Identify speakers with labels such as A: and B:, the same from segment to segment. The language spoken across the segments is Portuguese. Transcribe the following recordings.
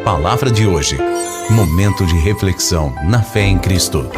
A: Palavra de hoje. Momento de reflexão na fé em Cristo.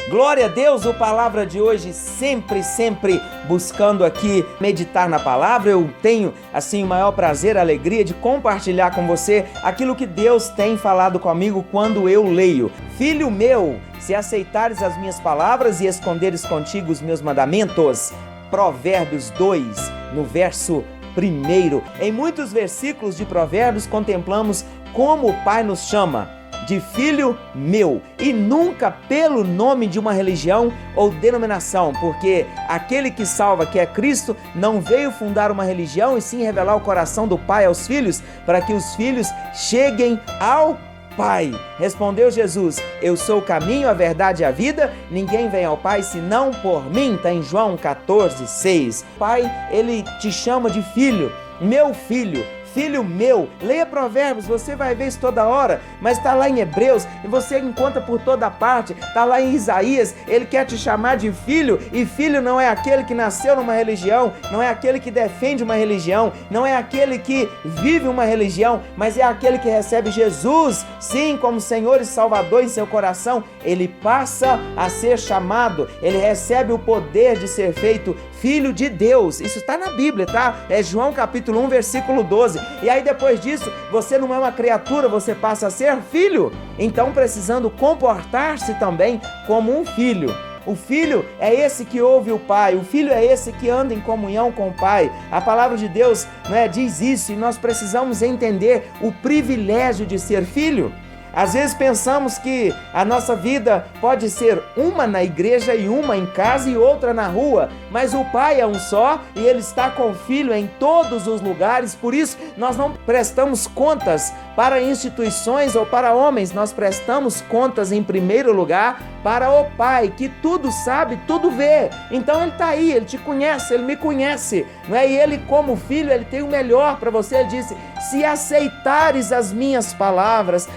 B: Glória a Deus, o Palavra de hoje sempre buscando aqui meditar na Palavra. Eu tenho, assim, o maior prazer, a alegria de compartilhar com você aquilo que Deus tem falado comigo quando eu leio. Filho meu, se aceitares as minhas palavras e esconderes contigo os meus mandamentos. Provérbios 2, no verso 1. Em muitos versículos de Provérbios contemplamos como o Pai nos chama de filho meu, e nunca pelo nome de uma religião ou denominação, porque aquele que salva, que é Cristo, não veio fundar uma religião e sim revelar o coração do Pai aos filhos, para que os filhos cheguem ao Pai. Respondeu Jesus: eu sou o caminho, a verdade e a vida, ninguém vem ao Pai senão por mim. Está em João 14:6. Pai, ele te chama de filho, meu filho. Filho meu, leia Provérbios, você vai ver isso toda hora, mas está lá em Hebreus e você encontra por toda parte, está lá em Isaías, ele quer te chamar de filho, e filho não é aquele que nasceu numa religião, não é aquele que defende uma religião, não é aquele que vive uma religião, mas é aquele que recebe Jesus, sim, como Senhor e Salvador em seu coração. Ele passa a ser chamado, ele recebe o poder de ser feito filho de Deus. Isso está na Bíblia, tá? É João capítulo 1, versículo 12. E aí depois disso, você não é uma criatura, você passa a ser filho. Então precisando comportar-se também como um filho. O filho é esse que ouve o pai, o filho é esse que anda em comunhão com o pai. A palavra de Deus, diz isso, e nós precisamos entender o privilégio de ser filho. Às vezes pensamos que a nossa vida pode ser uma na igreja e uma em casa e outra na rua, mas o Pai é um só e Ele está com o Filho em todos os lugares. Por isso nós não prestamos contas para instituições ou para homens, nós prestamos contas em primeiro lugar para o Pai, que tudo sabe, tudo vê. Então Ele está aí, Ele te conhece, Ele me conhece, E Ele, como Filho, Ele tem o melhor para você. Ele disse: se aceitares as minhas palavras,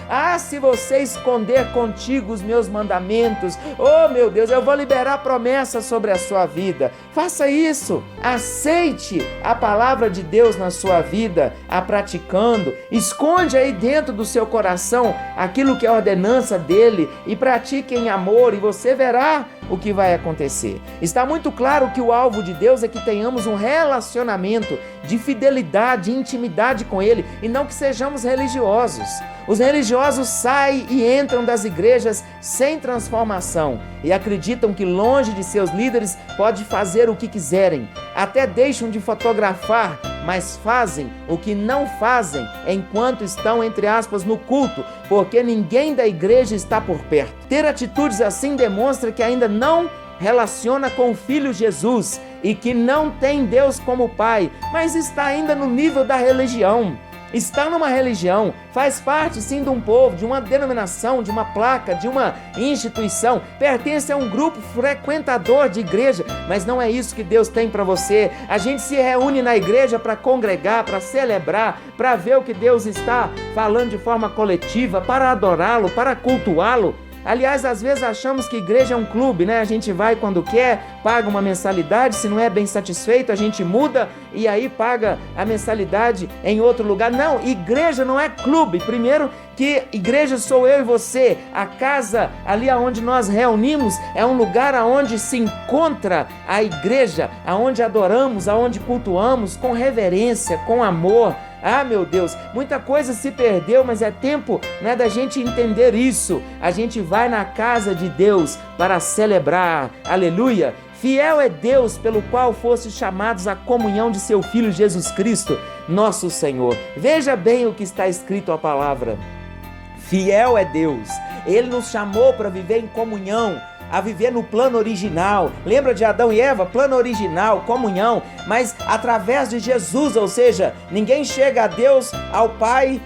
B: se você esconder contigo os meus mandamentos, oh meu Deus, eu vou liberar promessas sobre a sua vida. Faça isso, aceite a palavra de Deus na sua vida, a praticando, esconde aí dentro do seu coração aquilo que é a ordenança dele e pratique em amor, e você verá o que vai acontecer. Está muito claro que o alvo de Deus é que tenhamos um relacionamento de fidelidade, de intimidade com Ele, e não que sejamos religiosos. Os religiosos saem e entram das igrejas sem transformação e acreditam que longe de seus líderes pode fazer o que quiserem. Até deixam de fotografar, mas fazem o que não fazem enquanto estão, entre aspas, no culto, porque ninguém da igreja está por perto. Ter atitudes assim demonstra que ainda não relaciona com o Filho Jesus e que não tem Deus como Pai, mas está ainda no nível da religião. Está numa religião, faz parte sim de um povo, de uma denominação, de uma placa, de uma instituição, pertence a um grupo frequentador de igreja, mas não é isso que Deus tem para você. A gente se reúne na igreja para congregar, para celebrar, para ver o que Deus está falando de forma coletiva, para adorá-lo, para cultuá-lo. Aliás, às vezes achamos que igreja é um clube, A gente vai quando quer, paga uma mensalidade, se não é bem satisfeito, a gente muda e aí paga a mensalidade em outro lugar. Não, igreja não é clube. Primeiro que igreja sou eu e você. A casa ali onde nós reunimos é um lugar onde se encontra a igreja, aonde adoramos, aonde cultuamos com reverência, com amor. Meu Deus, muita coisa se perdeu, mas é tempo, da gente entender isso. A gente vai na casa de Deus para celebrar, aleluia. Fiel é Deus pelo qual fostes chamados à comunhão de seu Filho Jesus Cristo, nosso Senhor. Veja bem o que está escrito a palavra. Fiel é Deus, Ele nos chamou para viver em comunhão, a viver no plano original. Lembra de Adão e Eva? Plano original, comunhão, mas através de Jesus, ou seja, ninguém chega a Deus, ao Pai,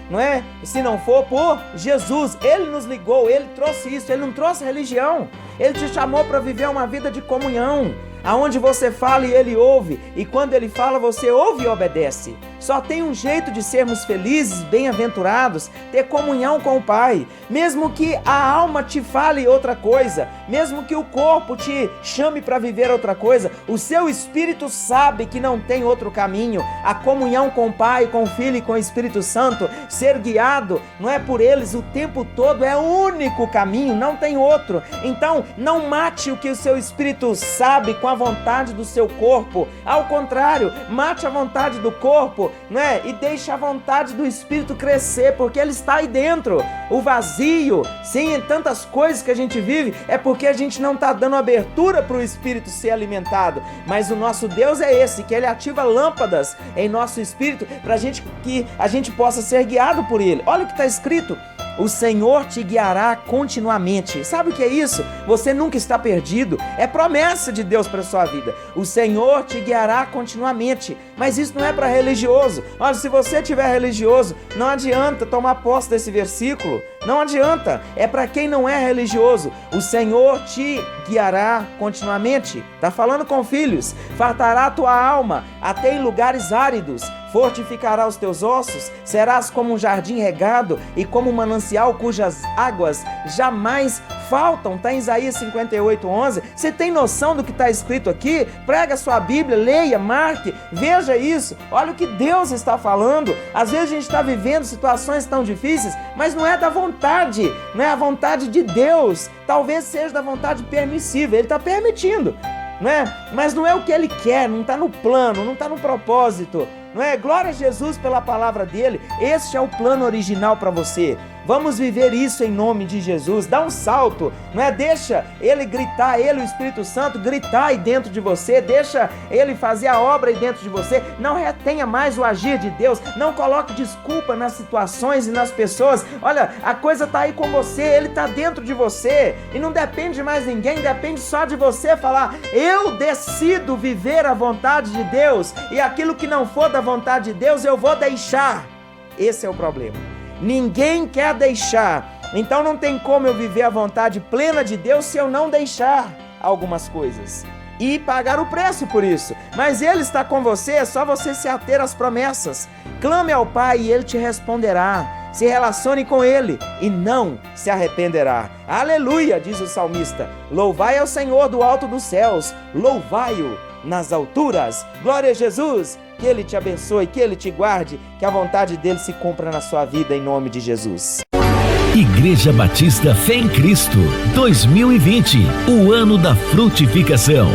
B: se não for por Jesus. Ele nos ligou, Ele trouxe isso, Ele não trouxe religião. Ele te chamou para viver uma vida de comunhão, aonde você fala e Ele ouve, e quando Ele fala, você ouve e obedece. Só tem um jeito de sermos felizes, bem-aventurados, ter comunhão com o Pai. Mesmo que a alma te fale outra coisa, mesmo que o corpo te chame para viver outra coisa, o seu espírito sabe que não tem outro caminho. A comunhão com o Pai, com o Filho e com o Espírito Santo, ser guiado, não é por eles o tempo todo, é o único caminho, não tem outro. Então, não mate o que o seu espírito sabe com a vontade do seu corpo. Ao contrário, mate a vontade do corpo, não é? E deixe a vontade do espírito crescer, porque ele está aí dentro. O vazio, sim, em tantas coisas que a gente vive, é porque a gente não está dando abertura para o espírito ser alimentado. Mas o nosso Deus é esse, que ele ativa lâmpadas em nosso espírito para que a gente possa ser guiado por ele. Olha o que está escrito: o Senhor te guiará continuamente. Sabe o que é isso? Você nunca está perdido. É promessa de Deus para a sua vida. O Senhor te guiará continuamente. Mas isso não é para religioso. Olha, se você tiver religioso, não adianta tomar posse desse versículo. Não adianta. É para quem não é religioso. O Senhor te guiará continuamente. Está falando com filhos. Fartará a tua alma até em lugares áridos. Fortificará os teus ossos, serás como um jardim regado e como um manancial cujas águas jamais faltam. Está em Isaías 58:11. Você tem noção do que está escrito aqui? Prega a sua Bíblia, leia, marque, veja isso. Olha o que Deus está falando. Às vezes a gente está vivendo situações tão difíceis, mas não é da vontade, não é a vontade de Deus. Talvez seja da vontade permissiva, Ele está permitindo, não é? Mas não é o que Ele quer, não está no plano, não está no propósito. Não é? Glória a Jesus pela palavra dele. Este é o plano original para você. Vamos viver isso em nome de Jesus. Dá um salto, não é? Deixa ele gritar, ele, o Espírito Santo, gritar aí dentro de você. Deixa ele fazer a obra aí dentro de você. Não retenha mais o agir de Deus. Não coloque desculpa nas situações e nas pessoas. Olha, a coisa está aí com você, ele está dentro de você. E não depende de mais ninguém, depende só de você falar: eu decido viver a vontade de Deus, e aquilo que não for da vontade de Deus eu vou deixar. Esse é o problema. Ninguém quer deixar. Então não tem como eu viver a vontade plena de Deus se eu não deixar algumas coisas e pagar o preço por isso. Mas Ele está com você, é só você se ater às promessas. Clame ao Pai e Ele te responderá. Se relacione com Ele e não se arrependerá. Aleluia, diz o salmista. Louvai ao Senhor do alto dos céus, louvai-o nas alturas. Glória a Jesus. Que Ele te abençoe, que Ele te guarde, que a vontade dEle se cumpra na sua vida, em nome de Jesus.
C: Igreja Batista Fé em Cristo 2020, o ano da frutificação.